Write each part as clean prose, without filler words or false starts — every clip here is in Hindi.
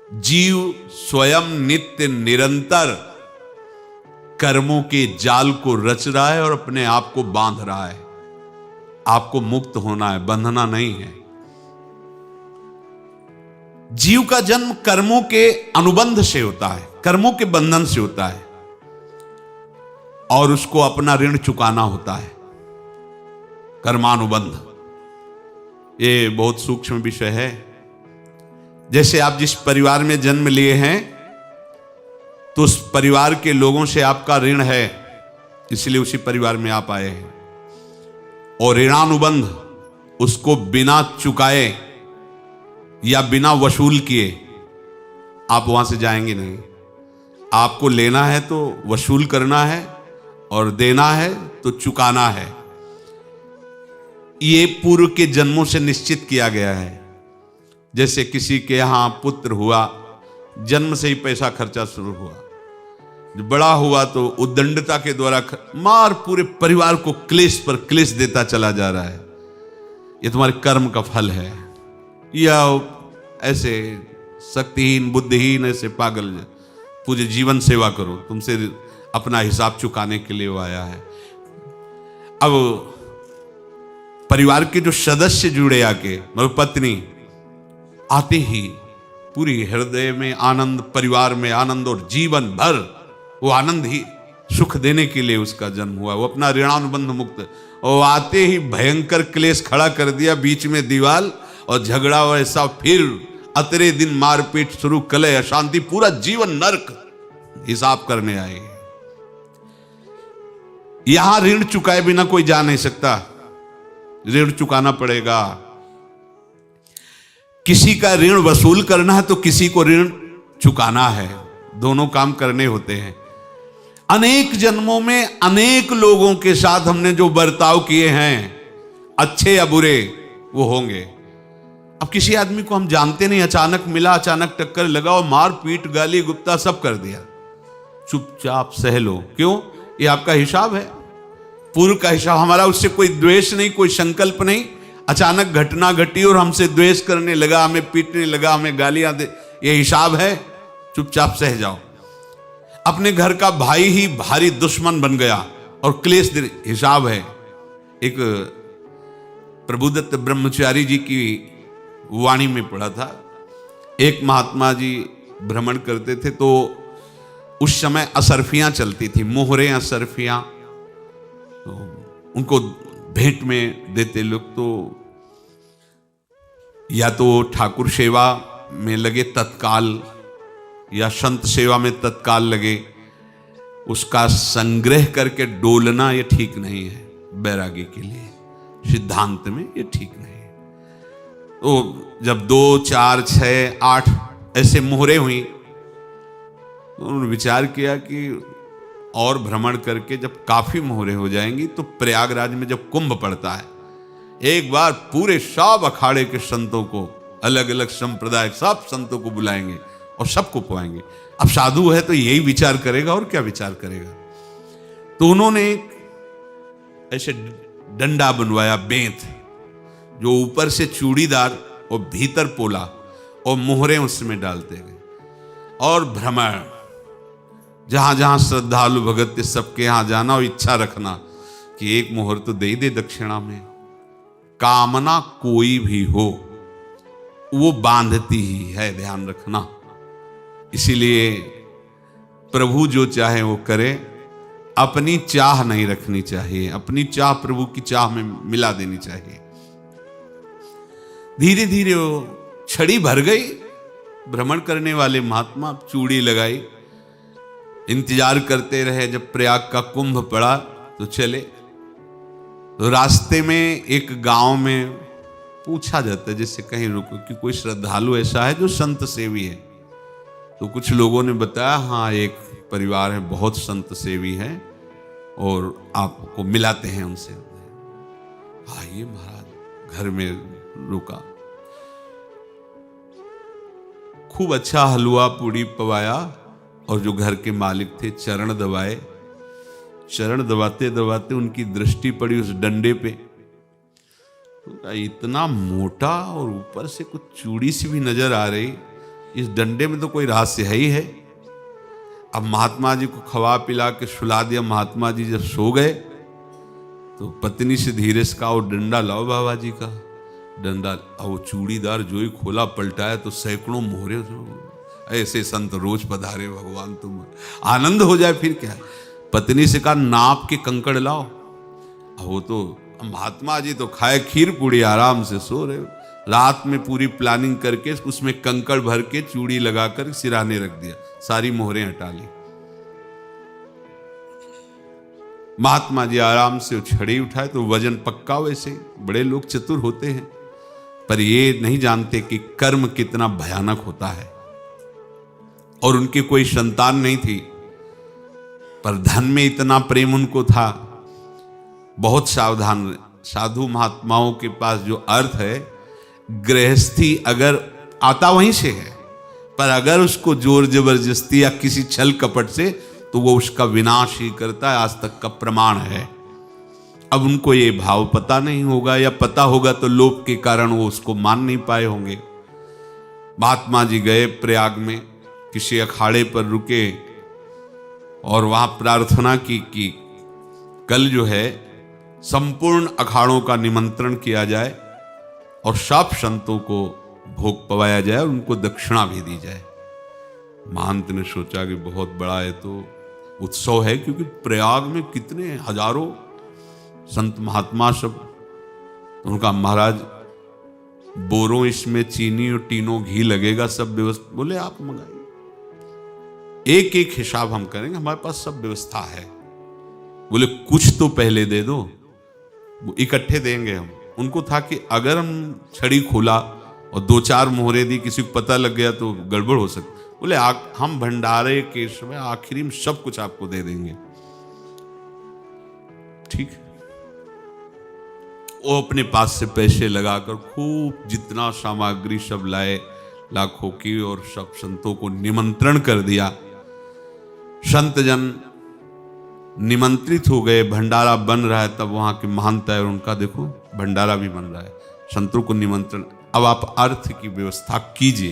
जीव स्वयं नित्य निरंतर कर्मों के जाल को रच रहा है और अपने आप को बांध रहा है। आपको मुक्त होना है, बंधना नहीं है। जीव का जन्म कर्मों के अनुबंध से होता है, कर्मों के बंधन से होता है, और उसको अपना ऋण चुकाना होता है। कर्मानुबंध ये बहुत सूक्ष्म विषय है। जैसे आप जिस परिवार में जन्म लिए हैं तो उस परिवार के लोगों से आपका ऋण है, इसलिए उसी परिवार में आप आए हैं। और ऋणानुबंध उसको बिना चुकाए या बिना वसूल किए आप वहां से जाएंगे नहीं। आपको लेना है तो वसूल करना है और देना है तो चुकाना है। ये पूर्व के जन्मों से निश्चित किया गया है। जैसे किसी के यहां पुत्र हुआ, जन्म से ही पैसा खर्चा शुरू हुआ, जो बड़ा हुआ तो उद्दंडता के द्वारा मार पूरे परिवार को क्लेश पर क्लेश देता चला जा रहा है। ये तुम्हारे कर्म का फल है। या ऐसे शक्तिहीन बुद्धिहीन ऐसे पागल पूरे जीवन सेवा करो, तुमसे अपना हिसाब चुकाने के लिए वो आया है। अब परिवार के जो सदस्य जुड़े आके, मतलब पत्नी आते ही पूरी हृदय में आनंद, परिवार में आनंद, और जीवन भर वो आनंद ही सुख देने के लिए उसका जन्म हुआ। वो अपना ऋणानुबंध मुक्त, और आते ही भयंकर क्लेश खड़ा कर दिया, बीच में दीवाल और झगड़ा वैसा, फिर अतरे दिन मारपीट शुरू, कलह अशांति, पूरा जीवन नरक हिसाब करने आए। यहां ऋण चुकाए बिना कोई जा नहीं सकता, ऋण चुकाना पड़ेगा। किसी का ऋण वसूल करना है तो किसी को ऋण चुकाना है, दोनों काम करने होते हैं। अनेक जन्मों में अनेक लोगों के साथ हमने जो बर्ताव किए हैं, अच्छे या बुरे, वो होंगे। अब किसी आदमी को हम जानते नहीं, अचानक मिला, अचानक टक्कर लगा और मार पीट गाली गुप्ता सब कर दिया, चुपचाप सह लो। क्यों? ये आपका हिसाब है, पूर्व का हिसाब। हमारा उससे कोई द्वेष नहीं, कोई संकल्प नहीं। अचानक घटना घटी और हमसे द्वेष करने लगा, हमें पीटने लगा, हमें गालियां दे, ये हिसाब है, चुपचाप सह जाओ। अपने घर का भाई ही भारी दुश्मन बन गया और क्लेश दे, हिसाब है। एक प्रभुदत्त ब्रह्मचारी जी की वाणी में पढ़ा था, एक महात्मा जी भ्रमण करते थे तो उस समय असरफियां चलती थी, मोहरे असरफियां, तो उनको भेंट में देते लोग। तो या तो ठाकुर सेवा में लगे तत्काल, या संत सेवा में तत्काल लगे, उसका संग्रह करके डोलना ये ठीक नहीं है। बैरागी के लिए सिद्धांत में ये ठीक नहीं है। तो जब 2, 4, 6, 8 ऐसे मोहरे हुई तो उन्होंने विचार किया कि और भ्रमण करके जब काफी मोहरे हो जाएंगी तो प्रयागराज में जब कुंभ पड़ता है, एक बार पूरे सब अखाड़े के संतों को, अलग अलग संप्रदाय सब संतों को बुलाएंगे और सबको पवाएंगे। अब साधु है तो यही विचार करेगा, और क्या विचार करेगा। तो उन्होंने ऐसे डंडा बनवाया, बेंत, जो ऊपर से चूड़ीदार और भीतर पोला, और मोहरे उसमें डालते गए। और भ्रमण, जहां जहां श्रद्धालु भगत थे सबके यहां जाना और इच्छा रखना कि एक मोहर तो दे दे दक्षिणा में। कामना कोई भी हो वो बांधती ही है, ध्यान रखना। इसीलिए प्रभु जो चाहे वो करे, अपनी चाह नहीं रखनी चाहिए, अपनी चाह प्रभु की चाह में मिला देनी चाहिए। धीरे धीरे वो छड़ी भर गई। भ्रमण करने वाले महात्मा चूड़ी लगाई, इंतजार करते रहे। जब प्रयाग का कुंभ पड़ा तो चले। तो रास्ते में एक गांव में पूछा जाता है, जैसे कहीं रुको कि कोई श्रद्धालु ऐसा है जो संत सेवी है। तो कुछ लोगों ने बताया, हाँ एक परिवार है बहुत संत सेवी है और आपको मिलाते हैं उनसे। आइए महाराज, घर में रुका, खूब अच्छा हलवा पूड़ी पवाया, और जो घर के मालिक थे चरण दबाए। चरण दबाते दबाते उनकी दृष्टि पड़ी उस डंडे पे, तो इतना मोटा और ऊपर से कुछ चूड़ी सी भी नजर आ रही। इस डंडे में तो कोई रहस्य है ही है। अब महात्मा जी को खवा पिला के सुला दिया। महात्मा जी जब सो गए तो पत्नी से धीरे से कहा, वो डंडा लाओ बाबा जी का डंडा। अब वो चूड़ीदार जो ही खोला पलटाया तो सैकड़ों मोहरे। ऐसे संत रोज पधारे भगवान, तुम आनंद हो जाए फिर क्या। पत्नी से कहा, नाप के कंकड़ लाओ। वो तो महात्मा जी तो खाए खीर पूड़ी, आराम से सो रहे। रात में पूरी प्लानिंग करके उसमें कंकड़ भर के चूड़ी लगाकर सिराने रख दिया, सारी मोहरें हटा ली। महात्मा जी आराम से छड़ी उठाए तो वजन पक्का। वैसे बड़े लोग चतुर होते हैं, पर ये नहीं जानते कि कर्म कितना भयानक होता है। और उनकी कोई संतान नहीं थी, पर धन में इतना प्रेम उनको था। बहुत सावधान। साधु महात्माओं के पास जो अर्थ है, गृहस्थी अगर आता वहीं से है, पर अगर उसको जोर जबरदस्ती या किसी छल कपट से, तो वो उसका विनाश ही करता है। आज तक का प्रमाण है। अब उनको ये भाव पता नहीं होगा, या पता होगा तो लोभ के कारण वो उसको मान नहीं पाए होंगे। महात्मा जी गए प्रयाग में, किसी अखाड़े पर रुके और वहां प्रार्थना की कि कल जो है संपूर्ण अखाड़ों का निमंत्रण किया जाए और सब संतों को भोग पवाया जाए और उनको दक्षिणा भी दी जाए। महंत ने सोचा कि बहुत बड़ा है तो उत्सव है, क्योंकि प्रयाग में कितने हजारों संत महात्मा सब। तो उनका महाराज बोरों इसमें चीनी और टीनों घी लगेगा, सब व्यवस्था। बोले आप मंगाइए, एक एक हिसाब हम करेंगे, हमारे पास सब व्यवस्था है। बोले कुछ तो पहले दे दो, वो इकट्ठे देंगे हम। उनको था कि अगर हम छड़ी खोला और दो चार मोहरे दी, किसी को पता लग गया तो गड़बड़ हो सकती। बोले हम भंडारे के समय आखिरी में सब कुछ आपको दे देंगे। ठीक है। वो अपने पास से पैसे लगाकर खूब जितना सामग्री सब लाए, लाखों की, और सब संतों को निमंत्रण कर दिया। संत जन निमंत्रित हो गए, भंडारा बन रहा है। तब वहां के महंत है, उनका देखो भंडारा भी बन रहा है, संतों को निमंत्रण। अब आप अर्थ की व्यवस्था कीजिए,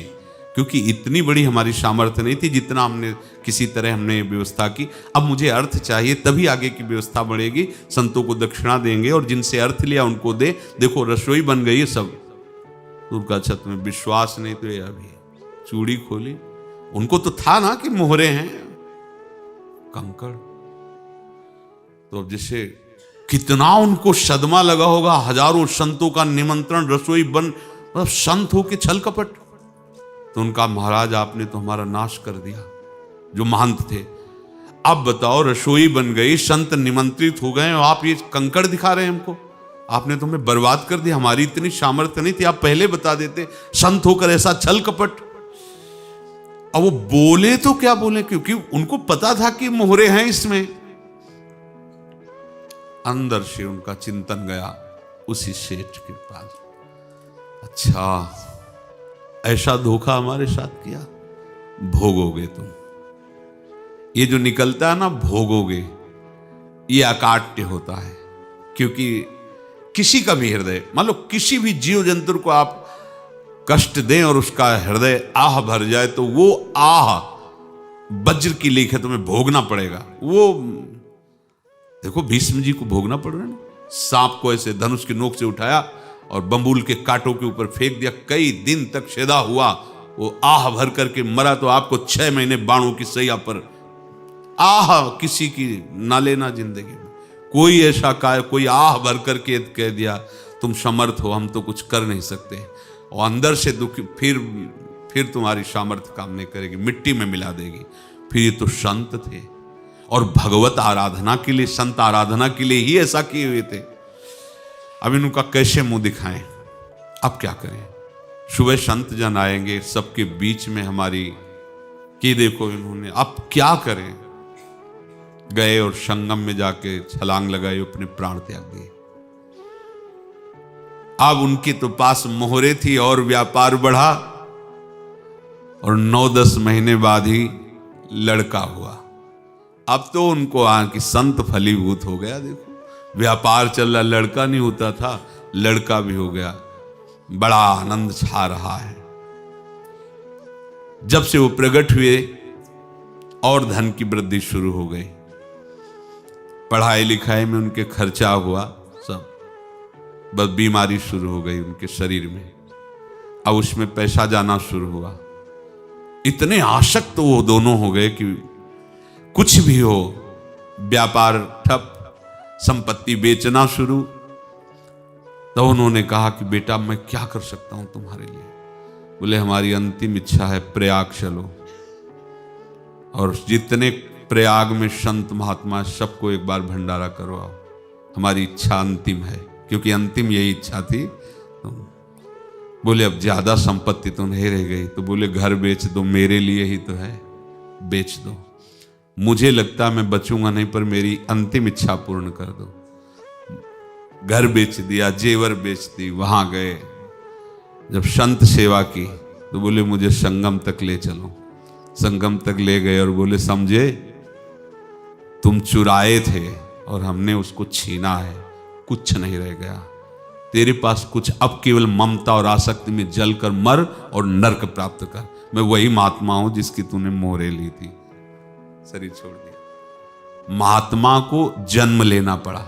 क्योंकि इतनी बड़ी हमारी सामर्थ्य नहीं थी जितना हमने किसी तरह हमने व्यवस्था की। अब मुझे अर्थ चाहिए, तभी आगे की व्यवस्था बढ़ेगी। संतों को दक्षिणा देंगे और जिनसे अर्थ लिया उनको दे। देखो रसोई बन गई है सब। उनका छत में विश्वास नहीं तो ये अभी चूड़ी खोली। उनको तो था ना कि मोहरे हैं, कंकड़। तो अब जैसे कितना उनको सदमा लगा होगा। हजारों संतों का निमंत्रण, रसोई बन, मतलब संत हो के छल कपट। तो उनका महाराज आपने तो हमारा नाश कर दिया, जो महंत थे। अब बताओ रसोई बन गई, संत निमंत्रित हो गए और आप ये कंकड़ दिखा रहे हैं हमको। आपने तो हमें बर्बाद कर दिया। हमारी इतनी सामर्थ्य नहीं थी, आप पहले बता देते। संत होकर ऐसा छल कपट। अब वो बोले तो क्या बोले, क्योंकि उनको पता था कि मोहरे हैं इसमें। अंदर से उनका चिंतन गया उसी सेठ के पास, अच्छा ऐसा धोखा हमारे साथ किया, भोगोगे तुम। ये जो निकलता है ना भोगोगे, ये अकाट्य होता है। क्योंकि किसी का भी हृदय, मान लो किसी भी जीव जंतु को आप कष्ट दें और उसका हृदय आह भर जाए, तो वो आह वज्र की लीक है, तुम्हें भोगना पड़ेगा। वो देखो भीष्म जी को भोगना पड़ रहा है ना। सांप को ऐसे धनुष की नोक से उठाया और बंबूल के कांटों के ऊपर फेंक दिया, कई दिन तक शेदा हुआ, वो आह भर करके मरा। तो आपको 6 महीने बाणों की सैया पर आह किसी की ना लेना जिंदगी में। कोई ऐसा कोई आह भर करके कह दिया तुम समर्थ हो, हम तो कुछ कर नहीं सकते, और अंदर से दुखी, फिर तुम्हारी सामर्थ्य काम नहीं करेगी, मिट्टी में मिला देगी। फिर ये तो संत थे और भगवत आराधना के लिए, संत आराधना के लिए ही ऐसा किए हुए थे। अब इनका कैसे मुंह दिखाएं, अब क्या करें। सुबह संत जन आएंगे, सबके बीच में हमारी कि देखो इन्होंने, अब क्या करें। गए और संगम में जाके छलांग लगाई, अपने प्राण त्याग दिए। अब उनके तो पास मोहरे थी और व्यापार बढ़ा, और 9-10 महीने बाद ही लड़का हुआ। अब तो उनको कि संत फलीभूत हो गया। देखो व्यापार चल रहा, लड़का नहीं होता था, लड़का भी हो गया। बड़ा आनंद छा रहा है। जब से वो प्रकट हुए और धन की वृद्धि शुरू हो गई, पढ़ाई लिखाई में उनके खर्चा हुआ सब, बस बीमारी शुरू हो गई उनके शरीर में, अब उसमें पैसा जाना शुरू हुआ। इतने आसक्त वो दोनों हो गए कि कुछ भी हो, व्यापार ठप, संपत्ति बेचना शुरू। तो उन्होंने कहा कि बेटा मैं क्या कर सकता हूं तुम्हारे लिए? बोले हमारी अंतिम इच्छा है प्रयाग चलो, और जितने प्रयाग में संत महात्मा सबको एक बार भंडारा करवाओ, हमारी इच्छा अंतिम है, क्योंकि अंतिम यही इच्छा थी। तो बोले अब ज्यादा संपत्ति तो नहीं रह गई, तो बोले घर बेच दो, मेरे लिए ही तो है, बेच दो, मुझे लगता मैं बचूंगा नहीं, पर मेरी अंतिम इच्छा पूर्ण कर दो। घर बेच दिया, जेवर बेच दी, वहां गए, जब संत सेवा की तो बोले मुझे संगम तक ले चलो। संगम तक ले गए और बोले समझे तुम चुराए थे और हमने उसको छीना है, कुछ नहीं रह गया तेरे पास कुछ, अब केवल ममता और आसक्ति में जल कर मर और नरक प्राप्त कर। मैं वही महात्मा हूं जिसकी तूने मोहरे ली थी, शरीर छोड़ दिया। महात्मा को जन्म लेना पड़ा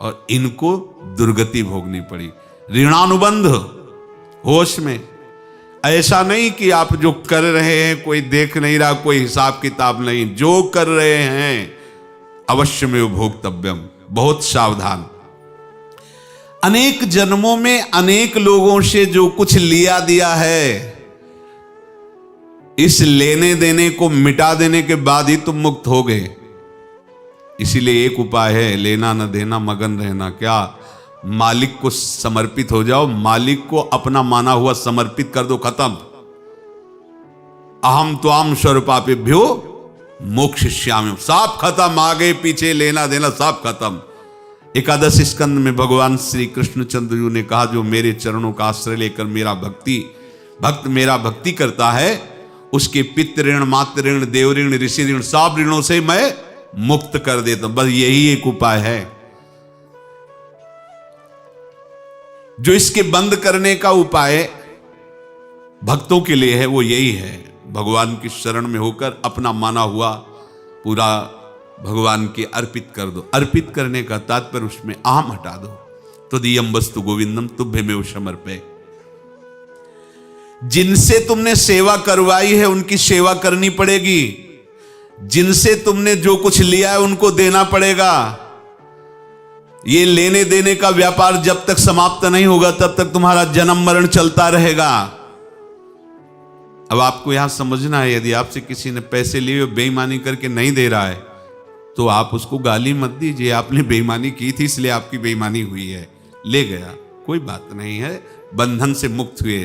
और इनको दुर्गति भोगनी पड़ी। ऋणानुबंध होश में, ऐसा नहीं कि आप जो कर रहे हैं कोई देख नहीं रहा, कोई हिसाब किताब नहीं, जो कर रहे हैं अवश्य में भोक्तव्यम, बहुत सावधान। अनेक जन्मों में अनेक लोगों से जो कुछ लिया दिया है, इस लेने देने को मिटा देने के बाद ही तुम मुक्त हो गए। इसीलिए एक उपाय है, लेना न देना मगन रहना। क्या? मालिक को समर्पित हो जाओ, मालिक को अपना माना हुआ समर्पित कर दो, खत्म। अहम त्वाम स्वरूपापेभ्यो मोक्षयिष्यामि, सब खत्म, आगे पीछे लेना देना सब खत्म। एकादश स्कंद में भगवान श्री कृष्णचंद्र जी ने कहा जो मेरे चरणों का आश्रय लेकर भक्त मेरा भक्ति करता है, उसके पितृ ऋण, मातृ ऋण, देव ऋण, ऋषि ऋण, सब ऋणों से मैं मुक्त कर देता हूं। बस यही एक उपाय है जो इसके बंद करने का उपाय भक्तों के लिए है, वो यही है, भगवान की शरण में होकर अपना माना हुआ पूरा भगवान के अर्पित कर दो। अर्पित करने का तात्पर्य उसमें अहम हटा दो। त्वदीयं वस्तु गोविंदम तुभ्यमेव समर्पये। जिनसे तुमने सेवा करवाई है उनकी सेवा करनी पड़ेगी, जिनसे तुमने जो कुछ लिया है उनको देना पड़ेगा। ये लेने देने का व्यापार जब तक समाप्त नहीं होगा तब तक तुम्हारा जन्म मरण चलता रहेगा। अब आपको यहां समझना है, यदि आपसे किसी ने पैसे लिए बेईमानी करके नहीं दे रहा है तो आप उसको गाली मत दीजिए, आपने बेईमानी की थी इसलिए आपकी बेईमानी हुई है, ले गया, कोई बात नहीं है, बंधन से मुक्त हुए,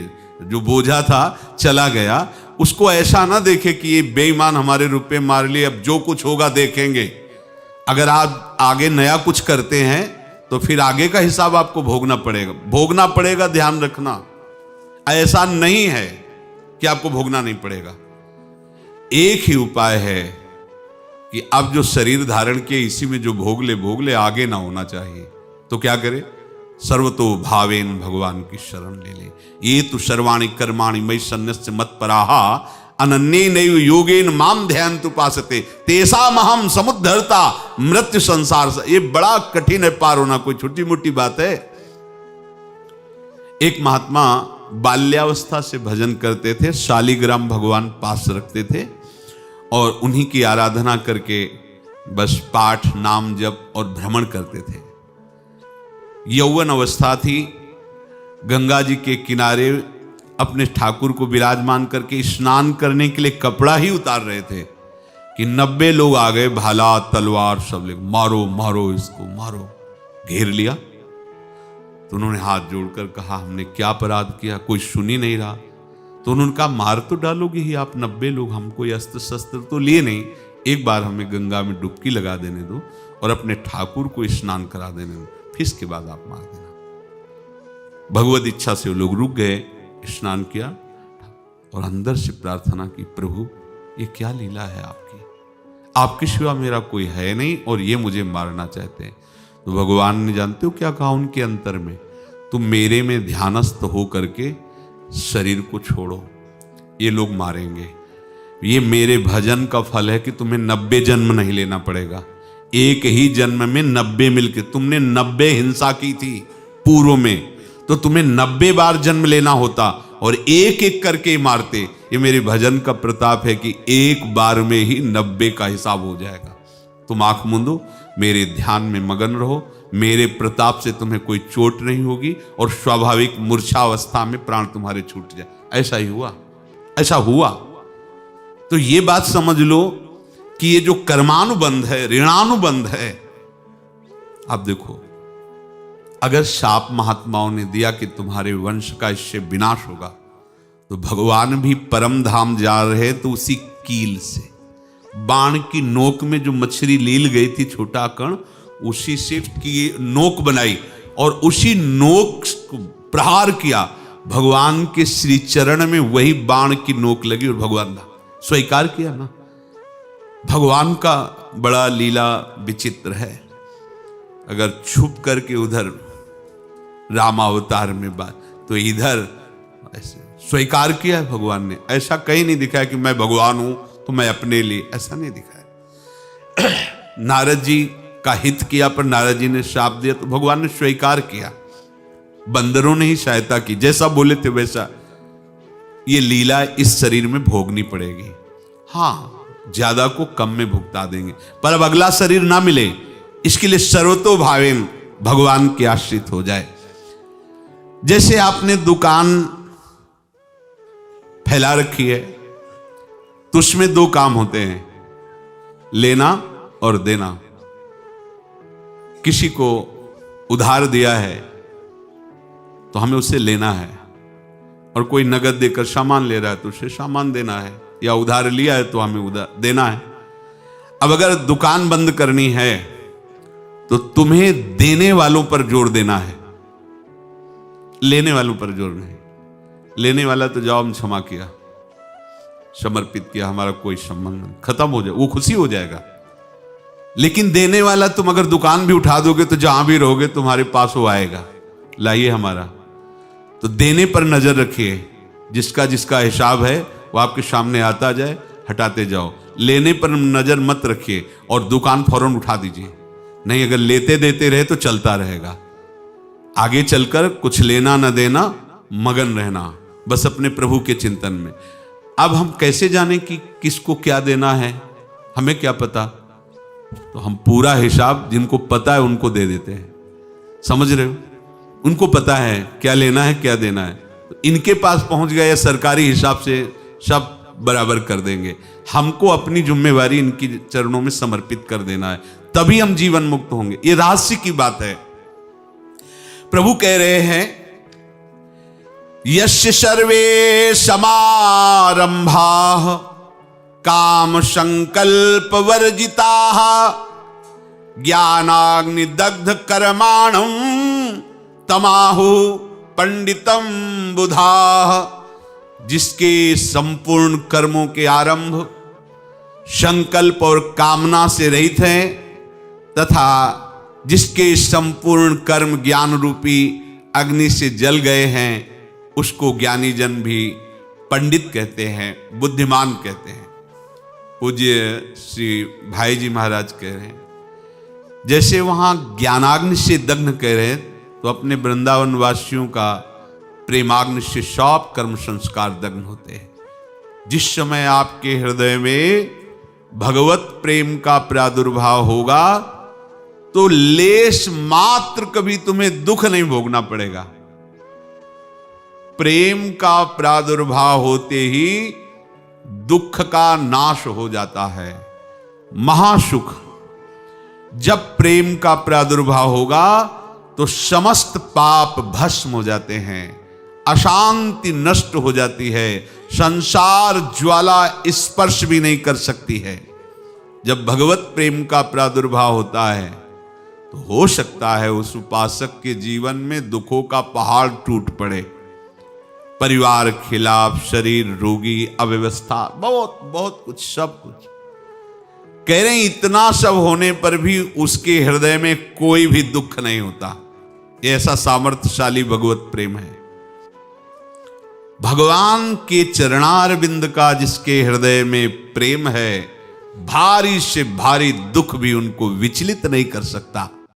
जो बोझा था चला गया। उसको ऐसा ना देखे कि ये बेईमान हमारे रुपए मार लिए, अब जो कुछ होगा देखेंगे। अगर आप आगे नया कुछ करते हैं तो फिर आगे का हिसाब आपको भोगना पड़ेगा, ध्यान रखना। ऐसा नहीं है कि आपको भोगना नहीं पड़ेगा। एक ही उपाय है कि अब जो शरीर धारण किए इसी में जो भोग ले, आगे ना होना चाहिए। तो क्या करे? सर्वतो भावेन भगवान की शरण ले ले। ये तो सर्वाणि कर्माणि मयि सन्न्यस्य मत्पराहा अनन्ये नैव योगेन माम ध्यायन्तु उपासते तेषाम् अहं समुद्धर्ता मृत्यु संसार से। ये बड़ा कठिन है पार होना, कोई छोटी मोटी बात है। एक महात्मा बाल्यावस्था से भजन करते थे, शालिग्राम भगवान पास रखते थे और उन्हीं की आराधना करके बस पाठ, नाम, जप और भ्रमण करते थे। यौवन अवस्था थी, गंगा जी के किनारे अपने ठाकुर को विराजमान करके स्नान करने के लिए कपड़ा ही उतार रहे थे कि 90 लोग आ गए, भाला तलवार सब लेकर, मारो मारो इसको मारो, घेर लिया। तो उन्होंने हाथ जोड़कर कहा हमने क्या अपराध किया, कोई सुन ही नहीं रहा। तो उन्होंने कहा मार तो डालोगे ही आप 90 लोग, हम कोई अस्त्र शस्त्र तो लिए नहीं, एक बार हमें गंगा में डुबकी लगा देने दो और अपने ठाकुर को स्नान करा देने दो, फिर इसके बाद आप मार देना। भगवत इच्छा से वो लोग रुक गए, स्नान किया और अंदर से प्रार्थना की, प्रभु ये क्या लीला है आपकी, आपके सिवा मेरा कोई है नहीं और ये मुझे मारना चाहते हैं। तो भगवान ने जानते हो क्या कहा उनके अंतर में, तुम मेरे में ध्यानस्थ हो करके शरीर को छोड़ो, ये लोग मारेंगे। ये मेरे भजन का फल है कि तुम्हें 90 जन्म नहीं लेना पड़ेगा। एक ही जन्म में 90 मिलके, तुमने 90 हिंसा की थी पूर्व में, तो तुम्हें 90 बार जन्म लेना होता और एक एक करके मारते। ये मेरे भजन का प्रताप है कि एक बार में ही 90 का हिसाब हो जाएगा। तुम आंख मूंदो, मेरे ध्यान में मगन रहो, मेरे प्रताप से तुम्हें कोई चोट नहीं होगी और स्वाभाविक मूर्छावस्था में प्राण तुम्हारे छूट जाए। ऐसा ही हुआ, ऐसा हुआ। तो ये बात समझ लो कि ये जो कर्मानुबंध है, ऋणानुबंध है। आप देखो, अगर शाप महात्माओं ने दिया कि तुम्हारे वंश का इससे विनाश होगा, तो भगवान भी परम धाम जा रहे तो उसी कील से, बाण की नोक में जो मछली लील गई थी, छोटा कण, उसी से की नोक बनाई और उसी नोक को प्रहार किया। भगवान के श्री चरण में वही बाण की नोक लगी और भगवान स्वीकार किया ना। भगवान का बड़ा लीला विचित्र है। अगर छुप करके उधर रामावतार में बात, तो इधर ऐसे स्वीकार किया है भगवान ने। ऐसा कहीं नहीं दिखाया कि मैं भगवान हूं तो मैं अपने लिए, ऐसा नहीं दिखाया। नारद जी का हित किया पर नारद जी ने श्राप दिया तो भगवान ने स्वीकार किया। बंदरों ने ही सहायता की, जैसा बोले थे वैसा। ये लीला इस शरीर में भोगनी पड़ेगी। हाँ, ज्यादा को कम में भुगता देंगे, पर अब अगला शरीर ना मिले इसके लिए सर्वतो भावेन भगवान के आश्रित हो जाए। जैसे आपने दुकान फैला रखी है तो उसमें दो काम होते हैं, लेना और देना। किसी को उधार दिया है तो हमें उसे लेना है, और कोई नगद देकर सामान ले रहा है तो उसे सामान देना है, या उधार लिया है तो हमें उधार देना है। अब अगर दुकान बंद करनी है तो तुम्हें देने वालों पर जोर देना है, लेने वालों पर जोर नहीं। लेने वाला तो जाओ हम क्षमा किया, समर्पित किया, हमारा कोई संबंध नहीं, खत्म हो जाए, वो खुशी हो जाएगा। लेकिन देने वाला तुम अगर दुकान भी उठा दोगे तो जहां भी रहोगे तुम्हारे पास वो आएगा, लाइए हमारा। तो देने पर नजर रखिए, जिसका जिसका हिसाब है वो आपके सामने आता जाए, हटाते जाओ। लेने पर नजर मत रखिए और दुकान फौरन उठा दीजिए, नहीं अगर लेते देते रहे तो चलता रहेगा। आगे चलकर कुछ लेना न देना, मगन रहना बस अपने प्रभु के चिंतन में। अब हम कैसे जाने कि किसको क्या देना है, हमें क्या पता। तो हम पूरा हिसाब जिनको पता है उनको दे देते हैं, समझ रहे हो, उनको पता है क्या लेना है क्या देना है, तो इनके पास पहुंच गए, सरकारी हिसाब से सब बराबर कर देंगे। हमको अपनी जिम्मेवारी इनकी चरणों में समर्पित कर देना है, तभी हम जीवन मुक्त होंगे। ये रहस्य की बात है। प्रभु कह रहे हैं, यस्य सर्वे समारंभाः काम संकल्प वर्जिताः ज्ञानाग्नि दग्ध कर्माणं तमाहु पंडितम बुधाः। जिसके संपूर्ण कर्मों के आरंभ संकल्प और कामना से रहित हैं, तथा जिसके संपूर्ण कर्म ज्ञान रूपी अग्नि से जल गए हैं, उसको ज्ञानी जन भी पंडित कहते हैं, बुद्धिमान कहते हैं। पूज्य श्री भाई जी महाराज कह रहे हैं, जैसे वहां ज्ञानाग्नि से दग्ध कह रहे हैं, तो अपने वृंदावन वासियों का प्रेमाग्नि से सब कर्म संस्कार दग्न होते हैं। जिस समय आपके हृदय में भगवत प्रेम का प्रादुर्भाव होगा तो लेश मात्र कभी तुम्हें दुख नहीं भोगना पड़ेगा। प्रेम का प्रादुर्भाव होते ही दुख का नाश हो जाता है, महासुख। जब प्रेम का प्रादुर्भाव होगा तो समस्त पाप भस्म हो जाते हैं, अशांति नष्ट हो जाती है, संसार ज्वाला स्पर्श भी नहीं कर सकती है। जब भगवत प्रेम का प्रादुर्भाव होता है तो हो सकता है उस उपासक के जीवन में दुखों का पहाड़ टूट पड़े, परिवार खिलाफ, शरीर रोगी, अव्यवस्था, बहुत बहुत कुछ, सब कुछ। कह रहे हैं इतना सब होने पर भी उसके हृदय में कोई भी दुख नहीं होता। ऐसा सामर्थ्यशाली भगवत प्रेम है। भगवान के चरणारविंद का जिसके हृदय में प्रेम है, भारी से भारी दुख भी उनको विचलित नहीं कर सकता।